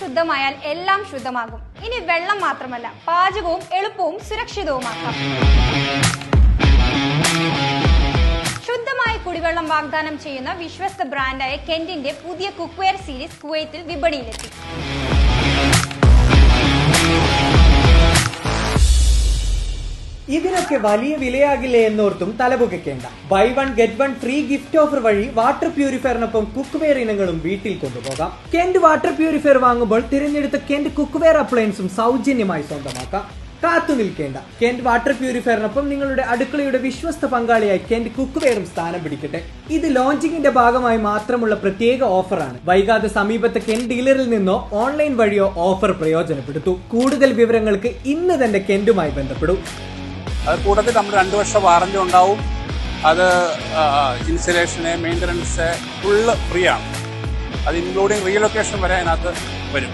ശുദ്ധമായാൽ എല്ലാം ശുദ്ധമാകും. ഇനി വെള്ളം മാത്രമല്ല, പാചകവും എളുപ്പവും സുരക്ഷിതവുമാക്കാം. ശുദ്ധമായ കുടിവെള്ളം വാഗ്ദാനം ചെയ്യുന്ന വിശ്വസ്ത ബ്രാൻഡായ കെന്റിന്റെ പുതിയ കുക്ക്വെയർ സീരീസ് കുവൈത്തിൽ വിപണിയിലെത്തി. ഇതിനൊക്കെ വലിയ വിലയാകില്ലേ എന്നോർത്തും തലപുകയ്ക്കേണ്ട. Buy one get one free gift offer വഴി വാട്ടർ പ്യൂരിഫയറിനൊപ്പം കുക്ക്വെയർ ഇനങ്ങളും വീട്ടിൽ കൊണ്ടുപോകാം. കെന്റ് വാട്ടർ പ്യൂരിഫയർ വാങ്ങുമ്പോൾ തിരഞ്ഞെടുത്ത കെന്റ് കുക്ക്വെയർ അപ്ലയൻസും സൗജന്യമായി സ്വന്തമാക്കാം. കാത്തു നിൽക്കേണ്ട. കെന്റ് വാട്ടർ പ്യൂരിഫയറിനൊപ്പം നിങ്ങളുടെ അടുക്കളയുടെ വിശ്വസ്ത പങ്കാളിയായി കെന്റ് കുക്ക്വെയറും സ്ഥാനം പിടിക്കട്ടെ. ഇത് ലോഞ്ചിങ്ങിന്റെ ഭാഗമായി മാത്രമുള്ള പ്രത്യേക ഓഫറാണ്. വൈകാതെ സമീപത്തെ കെന്റ് ഡീലറിൽ നിന്നോ ഓൺലൈൻ വഴിയോ ഓഫർ പ്രയോജനപ്പെടുത്തൂ. കൂടുതൽ വിവരങ്ങൾക്ക് ഇന്ന് തന്നെ കെന്റുമായി ബന്ധപ്പെടും. അത് കൂടാതെ നമ്മൾ 2 വർഷം വാറന്റി ഉണ്ടാവും. അത് ഇൻസ്റ്റലേഷന്, മെയിൻ്റനൻസ് ഫുള്ള് ഫ്രീ ആണ്. അത് ഇൻക്ലൂഡിങ് റീലൊക്കേഷൻ വരെ അതിനകത്ത് വരും.